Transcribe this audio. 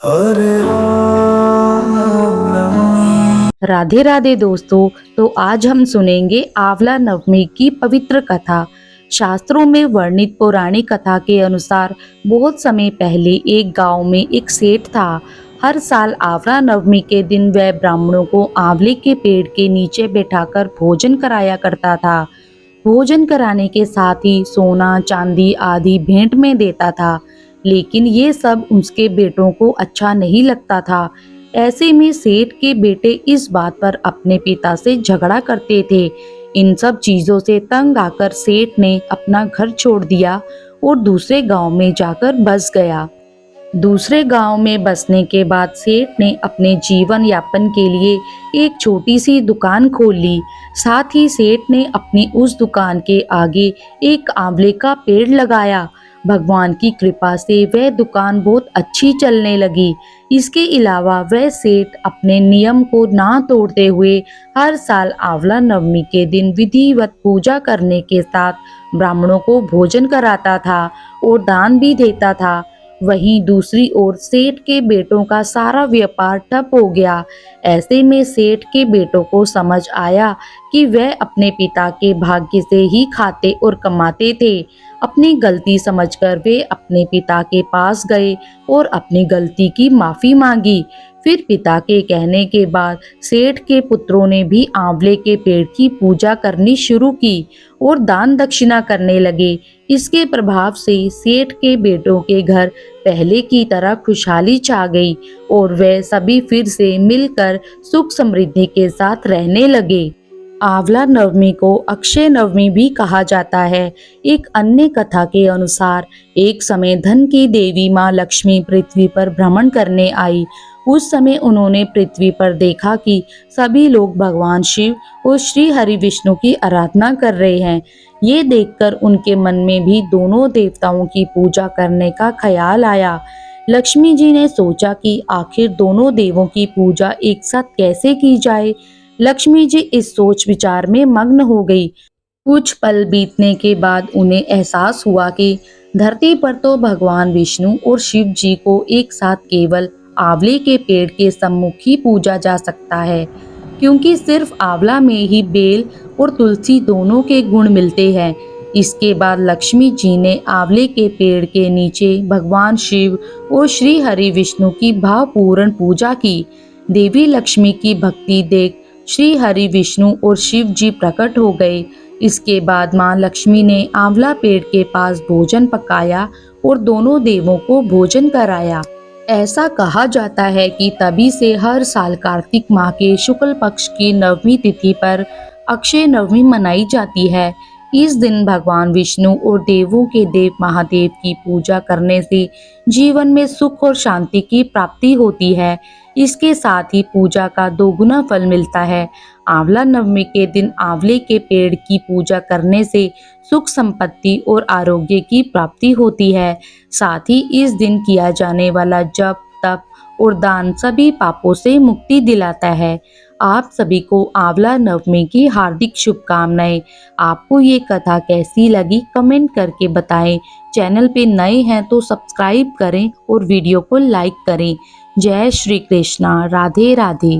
हरे राम। राधे राधे दोस्तों। तो आज हम सुनेंगे आंवला नवमी की पवित्र कथा। शास्त्रों में वर्णित पौराणिक कथा के अनुसार बहुत समय पहले एक गांव में एक सेठ था। हर साल आंवला नवमी के दिन वह ब्राह्मणों को आंवले के पेड़ के नीचे बैठाकर भोजन कराया करता था। भोजन कराने के साथ ही सोना चांदी आदि भेंट में देता था। लेकिन ये सब उसके बेटों को अच्छा नहीं लगता था। ऐसे में सेठ के बेटे इस बात पर अपने पिता से झगड़ा करते थे। इन सब चीजों से तंग आकर सेठ ने अपना घर छोड़ दिया और दूसरे गांव में जाकर बस गया। दूसरे गांव में बसने के बाद सेठ ने अपने जीवन यापन के लिए एक छोटी सी दुकान खोल ली। साथ ही सेठ ने अपनी उस दुकान के आगे एक आंवले का पेड़ लगाया। भगवान की कृपा से वह दुकान बहुत अच्छी चलने लगी। इसके अलावा वह सेठ अपने नियम को ना तोड़ते हुए हर साल आंवला नवमी के दिन विधिवत पूजा करने के साथ ब्राह्मणों को भोजन कराता था और दान भी देता था। वहीं दूसरी ओर सेठ के बेटों का सारा व्यापार ठप हो गया। ऐसे में सेठ के बेटों को समझ आया कि वह अपने पिता के भाग्य से ही खाते और कमाते थे। अपनी गलती समझकर वे अपने पिता के पास गए और अपनी गलती की माफी मांगी। फिर पिता के कहने के बाद सेठ के पुत्रों ने भी आंवले के पेड़ की पूजा करनी शुरू की और दान दक्षिणा करने लगे। इसके प्रभाव से सेठ के बेटों के घर पहले की तरह खुशहाली छा गई और वे सभी फिर से मिलकर सुख समृद्धि के साथ रहने लगे। आंवला नवमी को अक्षय नवमी भी कहा जाता है। एक अन्य कथा के अनुसार एक समय धन की देवी माँ लक्ष्मी पृथ्वी पर भ्रमण करने आई। उस समय उन्होंने पृथ्वी पर देखा कि सभी लोग भगवान शिव और श्री हरि विष्णु की आराधना कर रहे हैं। ये देखकर उनके मन में भी दोनों देवताओं की पूजा करने का ख्याल आया। लक्ष्मी जी ने सोचा कि आखिर दोनों देवों की पूजा एक साथ कैसे की जाए। लक्ष्मी जी इस सोच विचार में मग्न हो गई। कुछ पल बीतने के बाद उन्हें एहसास हुआ कि धरती पर तो भगवान विष्णु और शिव जी को एक साथ केवल आंवले के पेड़ के सम्मुख ही पूजा जा सकता है, क्योंकि सिर्फ आंवला में ही बेल और तुलसी दोनों के गुण मिलते हैं। इसके बाद लक्ष्मी जी ने आंवले के पेड़ के नीचे भगवान शिव और श्री हरि विष्णु की भावपूर्ण पूजा की। देवी लक्ष्मी की भक्ति देख श्री हरि विष्णु और शिव जी प्रकट हो गए। इसके बाद माँ लक्ष्मी ने आंवला पेड़ के पास भोजन पकाया और दोनों देवों को भोजन कराया। ऐसा कहा जाता है कि तभी से हर साल कार्तिक माह के शुक्ल पक्ष की नवमी तिथि पर अक्षय नवमी मनाई जाती है। इस दिन भगवान विष्णु और देवों के देव महादेव की पूजा करने से जीवन में सुख और शांति की प्राप्ति होती है। इसके साथ ही पूजा का दोगुना फल मिलता है। आंवला नवमी के दिन आंवले के पेड़ की पूजा करने से सुख संपत्ति और आरोग्य की प्राप्ति होती है। साथ ही इस दिन किया जाने वाला जप तप और दान सभी पापों से मुक्ति दिलाता है। आप सभी को आंवला नवमी की हार्दिक शुभकामनाएं। आपको ये कथा कैसी लगी कमेंट करके बताएं। चैनल पे नए हैं तो सब्सक्राइब करें और वीडियो को लाइक करें। जय श्री कृष्णा। राधे राधे।